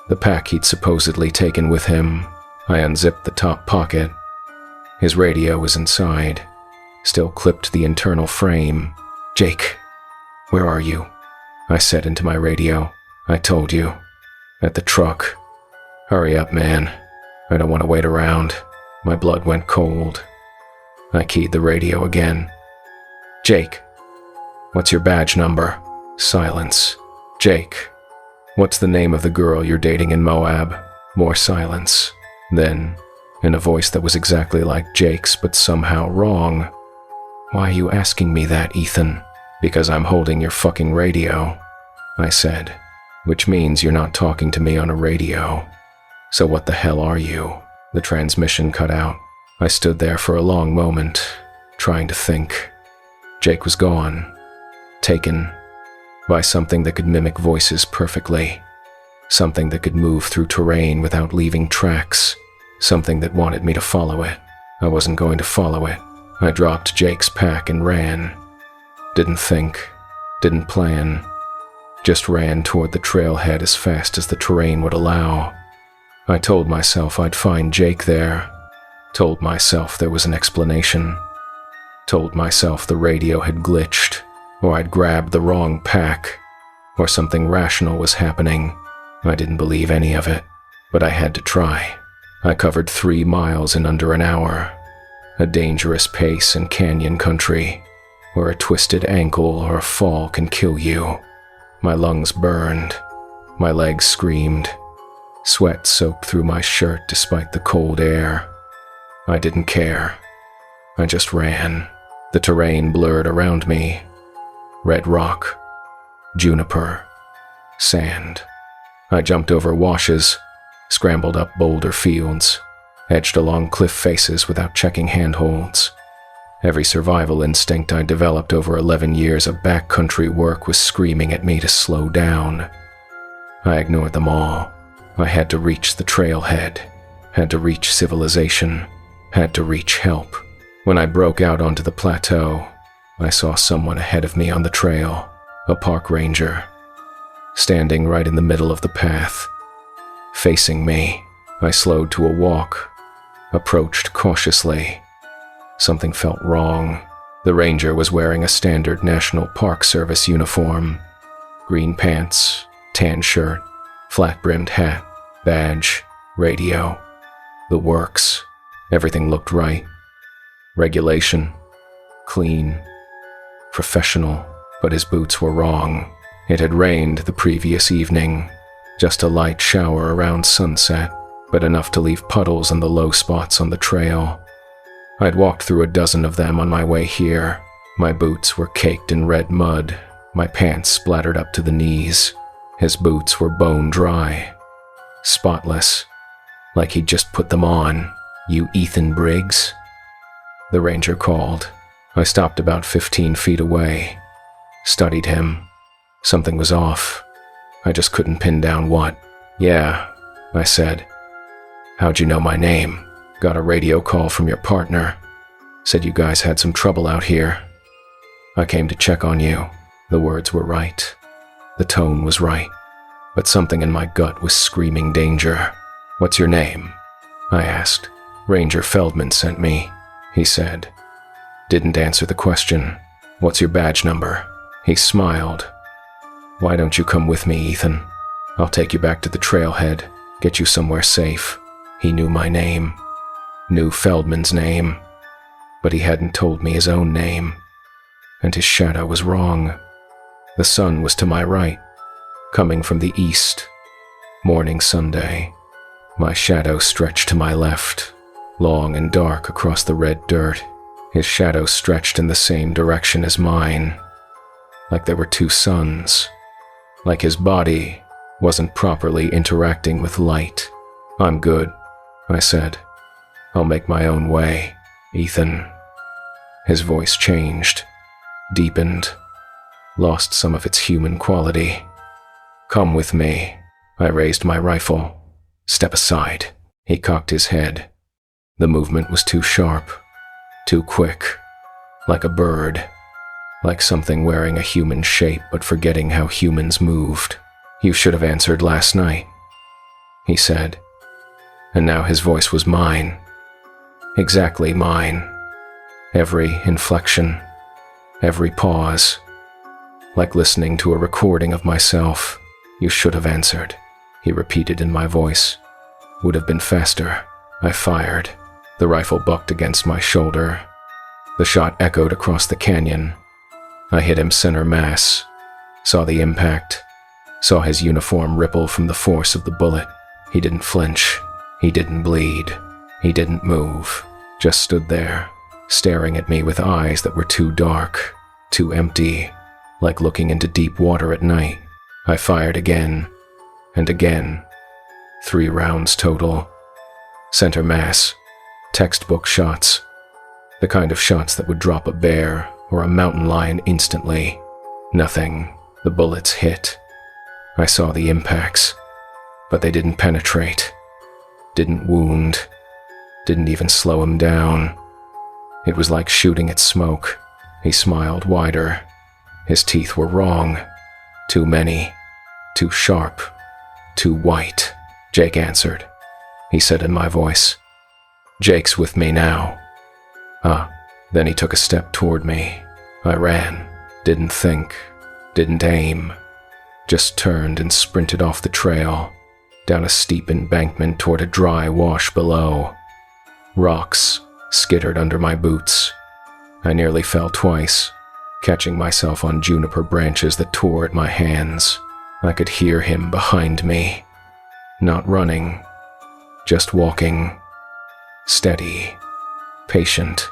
The pack he'd supposedly taken with him. I unzipped the top pocket. His radio was inside, still clipped to the internal frame. Jake, where are you? I said into my radio. I told you. At the truck. Hurry up, man. I don't want to wait around. My blood went cold. I keyed the radio again. Jake, what's your badge number? Silence. Jake, what's the name of the girl you're dating in Moab? More silence. Then, in a voice that was exactly like Jake's but somehow wrong, why are you asking me that, Ethan? Because I'm holding your fucking radio, I said, which means you're not talking to me on a radio. So what the hell are you? The transmission cut out. I stood there for a long moment, trying to think. Jake was gone, taken by something that could mimic voices perfectly, something that could move through terrain without leaving tracks, something that wanted me to follow it. I wasn't going to follow it. I dropped Jake's pack and ran. Didn't think, didn't plan, just ran toward the trailhead as fast as the terrain would allow. I told myself I'd find Jake there, told myself there was an explanation, told myself the radio had glitched, or I'd grabbed the wrong pack, or something rational was happening. I didn't believe any of it, but I had to try. I covered 3 miles in under an hour, a dangerous pace in canyon country, where a twisted ankle or a fall can kill you. My lungs burned, my legs screamed, sweat soaked through my shirt despite the cold air. I didn't care. I just ran. The terrain blurred around me. Red rock, juniper, sand. I jumped over washes, scrambled up boulder fields, edged along cliff faces without checking handholds. Every survival instinct I developed over 11 years of backcountry work was screaming at me to slow down. I ignored them all. I had to reach the trailhead, had to reach civilization, had to reach help. When I broke out onto the plateau, I saw someone ahead of me on the trail, a park ranger, standing right in the middle of the path. Facing me, I slowed to a walk, approached cautiously. Something felt wrong. The ranger was wearing a standard National Park Service uniform. Green pants, tan shirt, flat-brimmed hat, badge, radio. The works. Everything looked right. Regulation. Clean. Professional. But his boots were wrong. It had rained the previous evening. Just a light shower around sunset, but enough to leave puddles in the low spots on the trail. I'd walked through a dozen of them on my way here. My boots were caked in red mud, my pants splattered up to the knees. His boots were bone dry, spotless, like he'd just put them on. "You Ethan Briggs?" The ranger called. I stopped about 15 feet away, studied him. Something was off. I just couldn't pin down what. "Yeah," I said. "How'd you know my name?" "Got a radio call from your partner. Said you guys had some trouble out here. I came to check on you." The words were right. The tone was right. But something in my gut was screaming danger. "What's your name?" I asked. "Ranger Feldman sent me," he said. Didn't answer the question. "What's your badge number?" He smiled. "Why don't you come with me, Ethan? I'll take you back to the trailhead, get you somewhere safe." He knew my name. Knew Feldman's name. But he hadn't told me his own name. And his shadow was wrong. The sun was to my right, coming from the east. Morning Sunday. My shadow stretched to my left, long and dark across the red dirt. His shadow stretched in the same direction as mine, like there were two suns, like his body wasn't properly interacting with light. "I'm good," I said. "I'll make my own way, Ethan." His voice changed, deepened, lost some of its human quality. "Come with me." I raised my rifle. "Step aside." He cocked his head. The movement was too sharp, too quick, like a bird, like something wearing a human shape but forgetting how humans moved. "You should have answered last night," he said. And now his voice was mine. Exactly mine. Every inflection, every pause, like listening to a recording of myself. "You should have answered," he repeated in my voice. "Would have been faster." I fired. The rifle bucked against my shoulder. The shot echoed across the canyon. I hit him center mass, saw the impact, saw his uniform ripple from the force of the bullet. He didn't flinch. He didn't bleed. He didn't move. Just stood there, staring at me with eyes that were too dark, too empty, like looking into deep water at night. I fired again, and again. 3 rounds total. Center mass. Textbook shots. The kind of shots that would drop a bear or a mountain lion instantly. Nothing. The bullets hit. I saw the impacts, but they didn't penetrate. Didn't wound. Didn't even slow him down. It was like shooting at smoke. He smiled wider. His teeth were wrong. Too many. Too sharp. Too white. "Jake answered," he said in my voice. "Jake's with me now." Then he took a step toward me. I ran. Didn't think. Didn't aim. Just turned and sprinted off the trail, down a steep embankment toward a dry wash below. Rocks skittered under my boots. I nearly fell twice, catching myself on juniper branches that tore at my hands. I could hear him behind me. Not running, just walking. Steady, patient.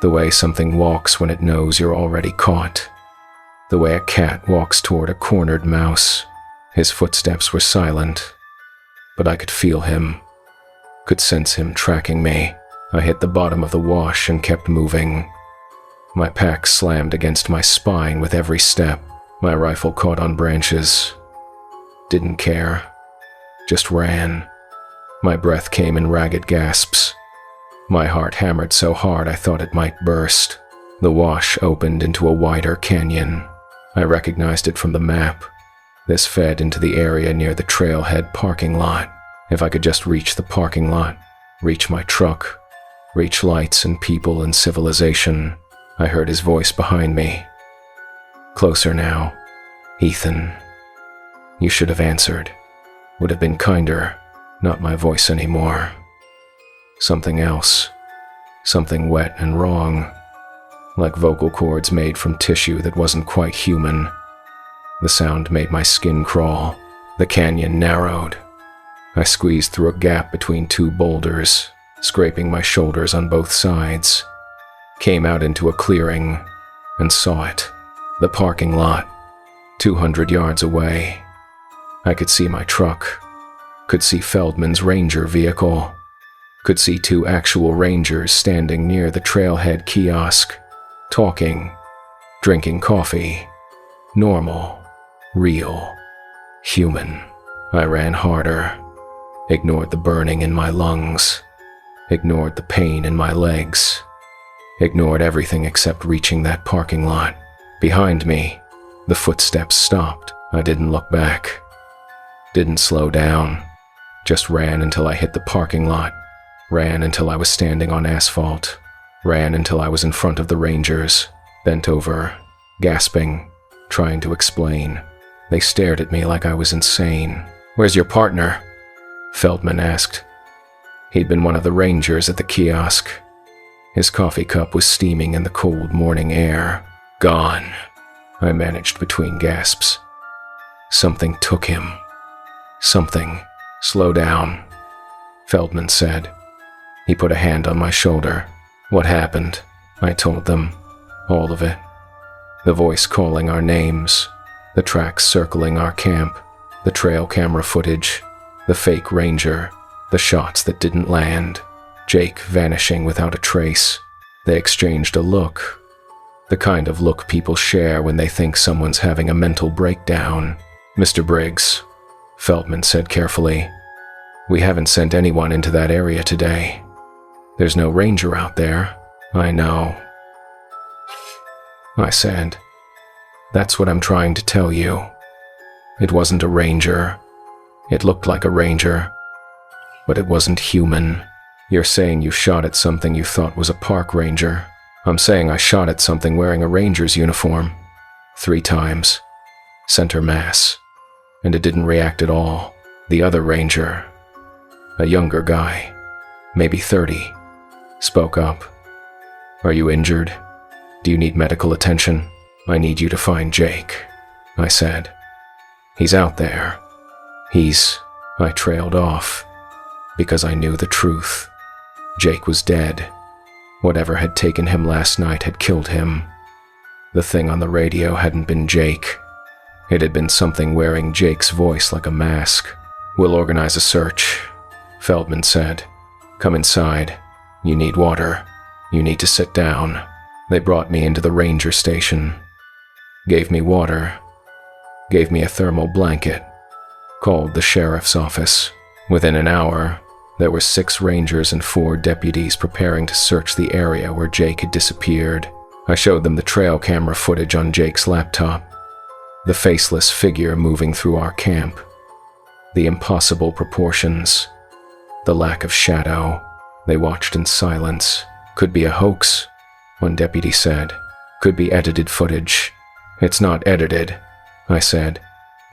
The way something walks when it knows you're already caught. The way a cat walks toward a cornered mouse. His footsteps were silent, but I could feel him, could sense him tracking me. I hit the bottom of the wash and kept moving. My pack slammed against my spine with every step. My rifle caught on branches. Didn't care. Just ran. My breath came in ragged gasps. My heart hammered so hard I thought it might burst. The wash opened into a wider canyon. I recognized it from the map. This fed into the area near the trailhead parking lot. If I could just reach the parking lot, reach my truck, reach lights and people and civilization. I heard his voice behind me. Closer now. Ethan. You should have answered. Would have been kinder. Not my voice anymore. Something else. Something wet and wrong. Like vocal cords made from tissue that wasn't quite human. The sound made my skin crawl. The canyon narrowed. I squeezed through a gap between two boulders, scraping my shoulders on both sides. Came out into a clearing and saw it. The parking lot, 200 yards away. I could see my truck. Could see Feldman's Ranger vehicle. Could see two actual Rangers standing near the trailhead kiosk, talking, drinking coffee. Normal, real, human. I ran harder, ignored the burning in my lungs, ignored the pain in my legs, ignored everything except reaching that parking lot. Behind me, the footsteps stopped. I didn't look back, didn't slow down, just ran until I hit the parking lot, ran until I was standing on asphalt, ran until I was in front of the Rangers, bent over, gasping, trying to explain. They stared at me like I was insane. "Where's your partner?" Feldman asked. He'd been one of the Rangers at the kiosk. His coffee cup was steaming in the cold morning air. "Gone," I managed between gasps. Something took him. Something. "Slow down," Feldman said. He put a hand on my shoulder. "What happened?" I told them. All of it. The voice calling our names, the tracks circling our camp, the trail camera footage, the fake Ranger, the shots that didn't land, Jake vanishing without a trace. They exchanged a look, the kind of look people share when they think someone's having a mental breakdown. "Mr. Briggs," Feldman said carefully, "we haven't sent anyone into that area today. There's no Ranger out there." "I know," I said. "That's what I'm trying to tell you. It wasn't a Ranger. It looked like a Ranger, but it wasn't human. You're saying you shot at something you thought was a park ranger. I'm saying I shot at something wearing a Ranger's uniform. 3 times. Center mass. And it didn't react at all. The other Ranger, a younger guy, maybe 30, spoke up. "Are you injured? Do you need medical attention?" "I need you to find Jake," I said. "He's out there. I trailed off, because I knew the truth. Jake was dead. Whatever had taken him last night had killed him. The thing on the radio hadn't been Jake. It had been something wearing Jake's voice like a mask. "We'll organize a search," Feldman said. "Come inside. You need water. You need to sit down." They brought me into the Ranger station. Gave me water. Gave me a thermal blanket. Called the sheriff's office. Within an hour, there were 6 Rangers and 4 deputies preparing to search the area where Jake had disappeared. I showed them the trail camera footage on Jake's laptop. The faceless figure moving through our camp. The impossible proportions. The lack of shadow. They watched in silence. "Could be a hoax," one deputy said. "Could be edited footage." "It's not edited," I said.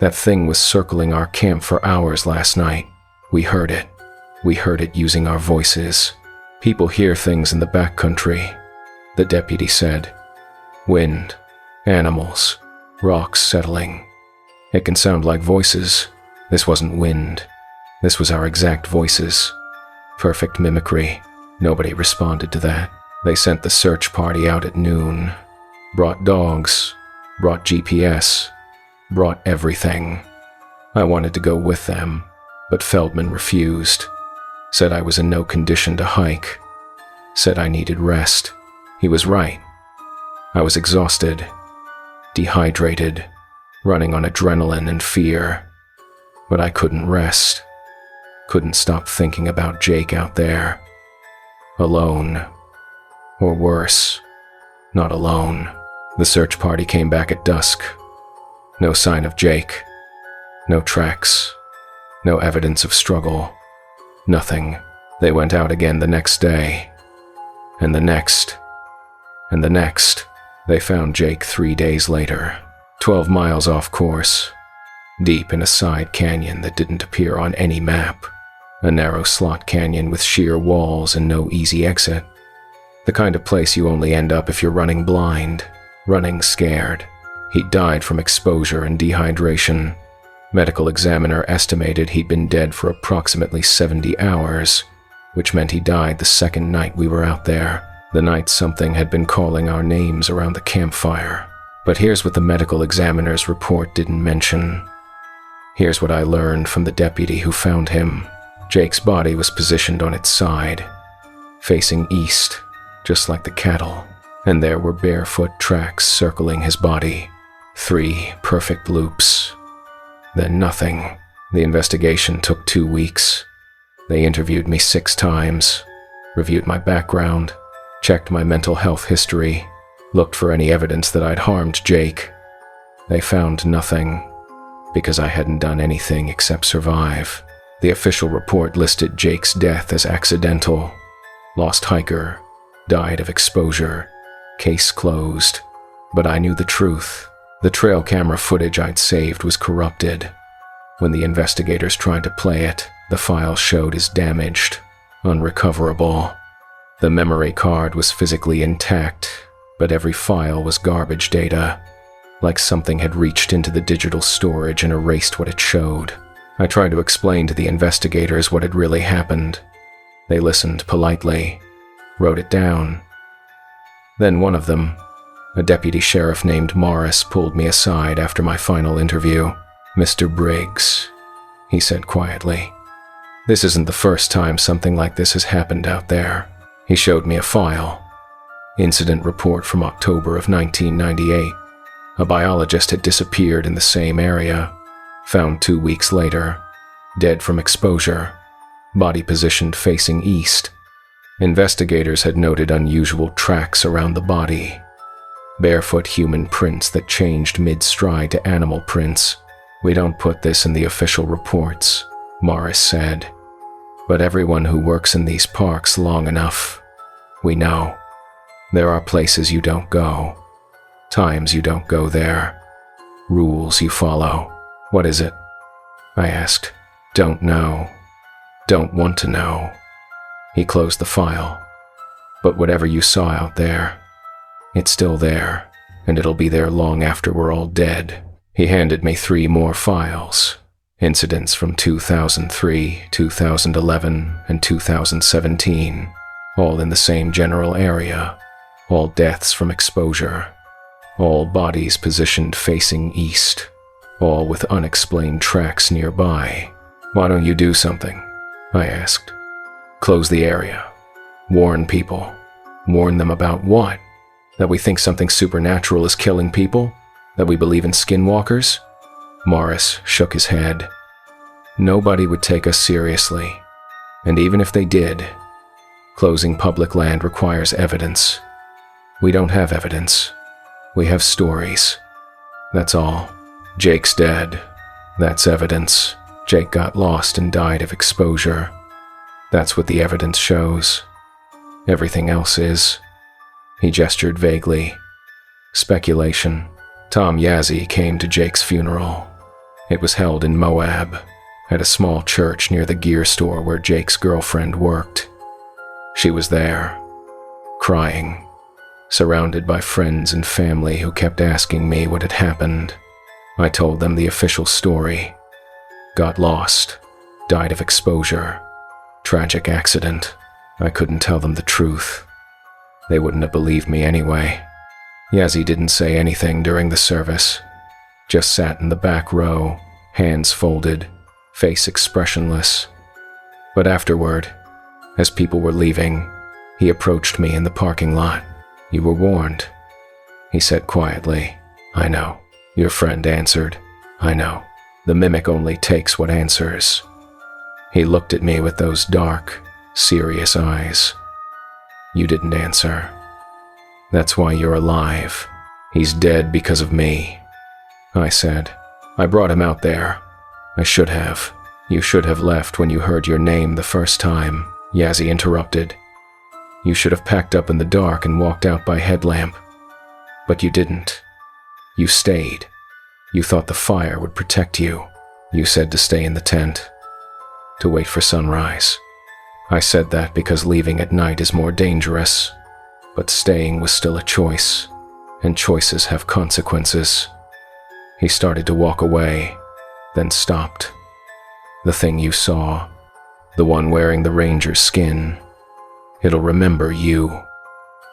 "That thing was circling our camp for hours last night. We heard it. We heard it using our voices. People hear things in the backcountry," the deputy said. "Wind, animals, rocks settling. It can sound like voices. This wasn't wind. This was our exact voices. Perfect mimicry." Nobody responded to that. They sent the search party out at noon. Brought dogs. Brought GPS. Brought everything. I wanted to go with them, but Feldman refused. Said I was in no condition to hike. Said I needed rest. He was right. I was exhausted, dehydrated, running on adrenaline and fear. But I couldn't rest. Couldn't stop thinking about Jake out there. Alone. Or worse, not alone. The search party came back at dusk. No sign of Jake. No tracks. No evidence of struggle. Nothing. They went out again the next day. And the next. And the next. They found Jake 3 days later, 12 miles off course, deep in a side canyon that didn't appear on any map. A narrow slot canyon with sheer walls and no easy exit. The kind of place you only end up if you're running blind, running scared. He died from exposure and dehydration. Medical examiner estimated he'd been dead for approximately 70 hours, which meant he died the second night we were out there, the night something had been calling our names around the campfire. But here's what the medical examiner's report didn't mention. Here's what I learned from the deputy who found him. Jake's body was positioned on its side, facing east, just like the cattle, and there were barefoot tracks circling his body. 3 perfect loops. Then nothing. The investigation took 2 weeks. They interviewed me 6 times, reviewed my background, checked my mental health history, looked for any evidence that I'd harmed Jake. They found nothing, because I hadn't done anything except survive. The official report listed Jake's death as accidental. Lost hiker, died of exposure, case closed. But I knew the truth. The trail camera footage I'd saved was corrupted. When the investigators tried to play it, the file showed as damaged, unrecoverable. The memory card was physically intact, but every file was garbage data, like something had reached into the digital storage and erased what it showed. I tried to explain to the investigators what had really happened. They listened politely, wrote it down. Then one of them, a deputy sheriff named Morris, pulled me aside after my final interview. "Mr. Briggs," he said quietly, "this isn't the first time something like this has happened out there." He showed me a file. Incident report from October of 1998. A biologist had disappeared in the same area, found 2 weeks later, dead from exposure, body positioned facing east. Investigators had noted unusual tracks around the body, barefoot human prints that changed mid-stride to animal prints. "We don't put this in the official reports," Morris said, "but everyone who works in these parks long enough, we know. There are places you don't go, times you don't go there, rules you follow." "What is it?" I asked. "Don't know. Don't want to know." He closed the file. "But whatever you saw out there, it's still there, and it'll be there long after we're all dead." He handed me 3 more files. Incidents from 2003, 2011, and 2017, all in the same general area. All deaths from exposure. All bodies positioned facing east. All with unexplained tracks nearby. "Why don't you do something?" I asked. "Close the area. Warn people." "Warn them about what? That we think something supernatural is killing people? That we believe in skinwalkers?" Morris shook his head. "Nobody would take us seriously. And even if they did, closing public land requires evidence. We don't have evidence. We have stories. That's all. Jake's dead. That's evidence. Jake got lost and died of exposure. That's what the evidence shows. Everything else is." He gestured vaguely. "Speculation." Tom Yazzie came to Jake's funeral. It was held in Moab, at a small church near the gear store where Jake's girlfriend worked. She was there, crying, surrounded by friends and family who kept asking me what had happened. I told them the official story. Got lost, died of exposure, tragic accident. I couldn't tell them the truth. They wouldn't have believed me anyway. Yazzie didn't say anything during the service, just sat in the back row, hands folded, face expressionless. But afterward, as people were leaving, he approached me in the parking lot. "You were warned," he said quietly. "I know," your friend answered. "I know. The mimic only takes what answers." He looked at me with those dark, serious eyes. "You didn't answer. That's why you're alive. He's dead because of me," I said. "I brought him out there. I should have. You should have left when you heard your name the first time," Yazzie interrupted. "You should have packed up in the dark and walked out by headlamp. But you didn't. You stayed. You thought the fire would protect you. You said to stay in the tent, to wait for sunrise. I said that because leaving at night is more dangerous, but staying was still a choice, and choices have consequences." He started to walk away, then stopped. "The thing you saw, the one wearing the ranger's skin, it'll remember you.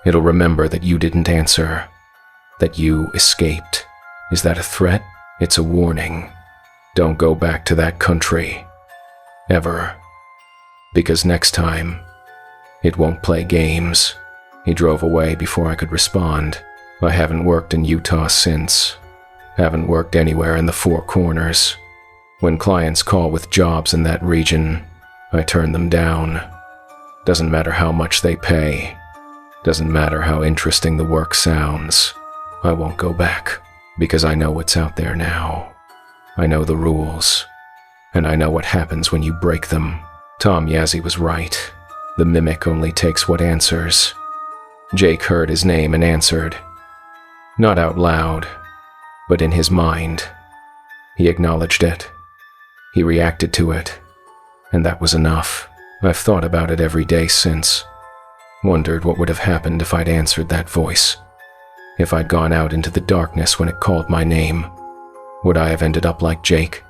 It'll remember that you didn't answer, that you escaped. Is that a threat? It's a warning. Don't go back to that country. Ever. Because next time, it won't play games." He drove away before I could respond. I haven't worked in Utah since. Haven't worked anywhere in the Four Corners. When clients call with jobs in that region, I turn them down. Doesn't matter how much they pay. Doesn't matter how interesting the work sounds. I won't go back, because I know what's out there now. I know the rules, and I know what happens when you break them. Tom Yazzie was right. The mimic only takes what answers. Jake heard his name and answered. Not out loud, but in his mind. He acknowledged it. He reacted to it, and that was enough. I've thought about it every day since. Wondered what would have happened if I'd answered that voice. If I'd gone out into the darkness when it called my name. Would I have ended up like Jake?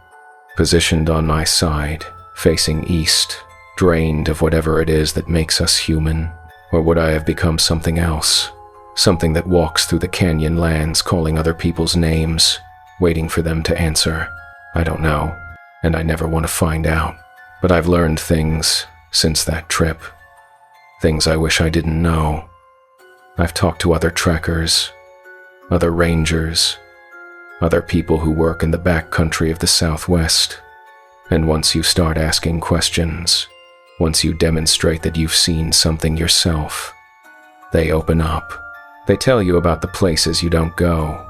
Positioned on my side, facing east, drained of whatever it is that makes us human? Or would I have become something else? Something that walks through the canyon lands calling other people's names, waiting for them to answer? I don't know, and I never want to find out. But I've learned things since that trip. Things I wish I didn't know. I've talked to other trekkers, other rangers, other people who work in the backcountry of the Southwest. And once you start asking questions, once you demonstrate that you've seen something yourself, they open up. They tell you about the places you don't go,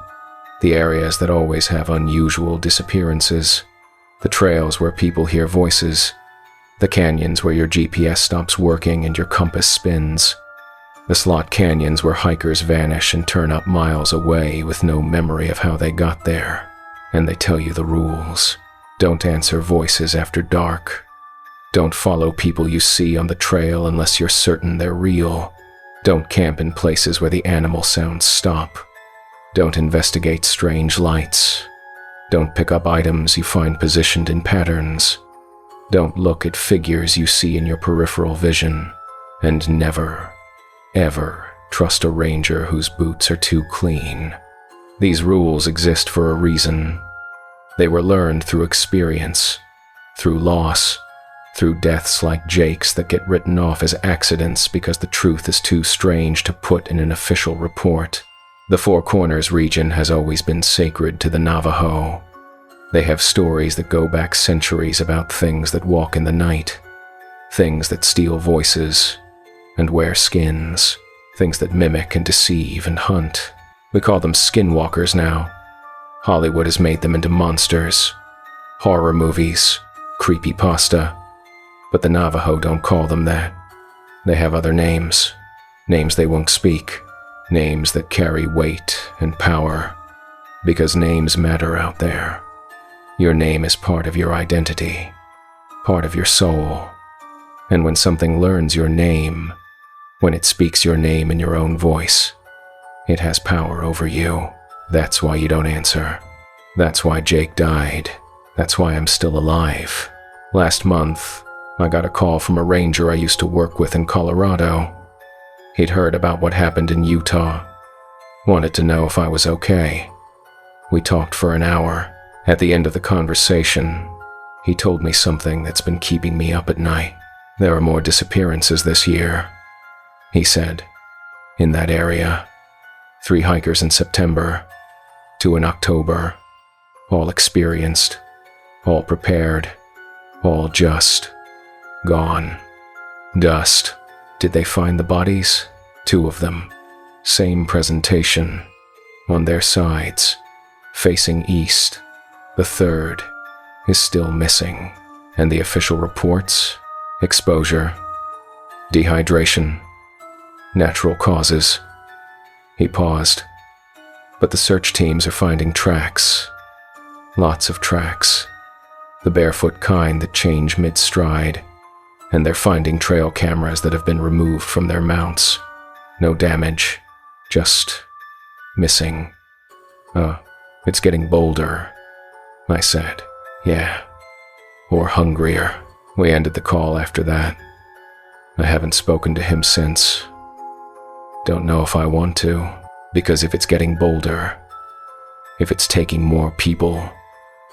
the areas that always have unusual disappearances, the trails where people hear voices, the canyons where your GPS stops working and your compass spins, the slot canyons where hikers vanish and turn up miles away with no memory of how they got there. And they tell you the rules. Don't answer voices after dark. Don't follow people you see on the trail unless you're certain they're real. Don't camp in places where the animal sounds stop. Don't investigate strange lights. Don't pick up items you find positioned in patterns. Don't look at figures you see in your peripheral vision. And never, ever trust a ranger whose boots are too clean. These rules exist for a reason. They were learned through experience, through loss, through deaths like Jake's that get written off as accidents because the truth is too strange to put in an official report. The Four Corners region has always been sacred to the Navajo. They have stories that go back centuries about things that walk in the night, things that steal voices and wear skins, things that mimic and deceive and hunt. We call them Skinwalkers now. Hollywood has made them into monsters, horror movies, creepypasta. But the Navajo don't call them that. They have other names, names they won't speak, names that carry weight and power, because names matter out there. Your name is part of your identity, part of your soul. And when something learns your name, when it speaks your name in your own voice, it has power over you. That's why you don't answer. That's why Jake died. That's why I'm still alive. Last month, I got a call from a ranger I used to work with in Colorado. He'd heard about what happened in Utah. Wanted to know if I was okay. We talked for an hour, At the end of the conversation, he told me something that's been keeping me up at night. There are more disappearances this year, he said. In that area, 3 hikers in September, 2 in October, all experienced, all prepared, all just gone. Dust. Did they find the bodies? 2 of them. Same presentation. On their sides, facing east. The 3rd is still missing. And the official reports? Exposure, dehydration, natural causes. He paused. But the search teams are finding tracks. Lots of tracks. The barefoot kind that change mid-stride. And they're finding trail cameras that have been removed from their mounts. No damage, just missing. It's getting bolder, I said. Yeah, or hungrier. We ended the call after that. I haven't spoken to him since. Don't know if I want to, because if it's getting bolder, if it's taking more people,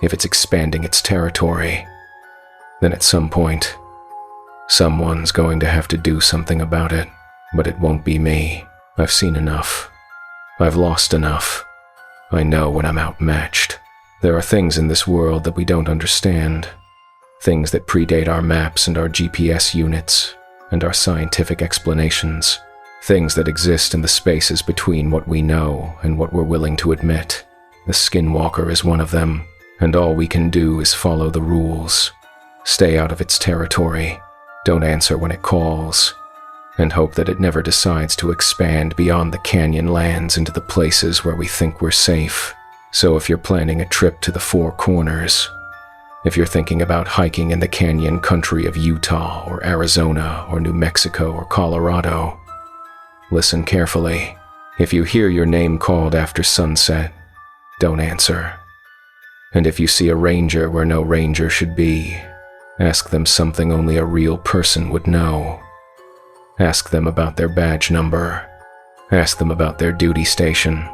if it's expanding its territory, then at some point, someone's going to have to do something about it. But it won't be me. I've seen enough. I've lost enough. I know when I'm outmatched. There are things in this world that we don't understand. Things that predate our maps and our GPS units and our scientific explanations. Things that exist in the spaces between what we know and what we're willing to admit. The Skinwalker is one of them, and all we can do is follow the rules. Stay out of its territory. Don't answer when it calls. And hope that it never decides to expand beyond the canyon lands into the places where we think we're safe. So if you're planning a trip to the Four Corners, if you're thinking about hiking in the canyon country of Utah or Arizona or New Mexico or Colorado, listen carefully. If you hear your name called after sunset, don't answer. And if you see a ranger where no ranger should be, ask them something only a real person would know. Ask them about their badge number. Ask them about their duty station.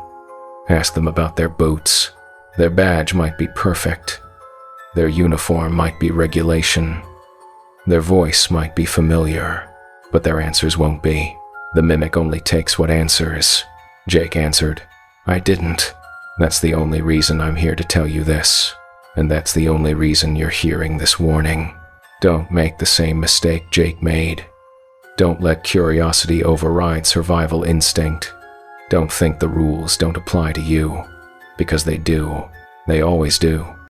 Ask them about their boots. Their badge might be perfect. Their uniform might be regulation. Their voice might be familiar, but their answers won't be. The mimic only takes what answers. Jake answered. I didn't. That's the only reason I'm here to tell you this. And that's the only reason you're hearing this warning. Don't make the same mistake Jake made. Don't let curiosity override survival instinct. Don't think the rules don't apply to you, because they do. They always do.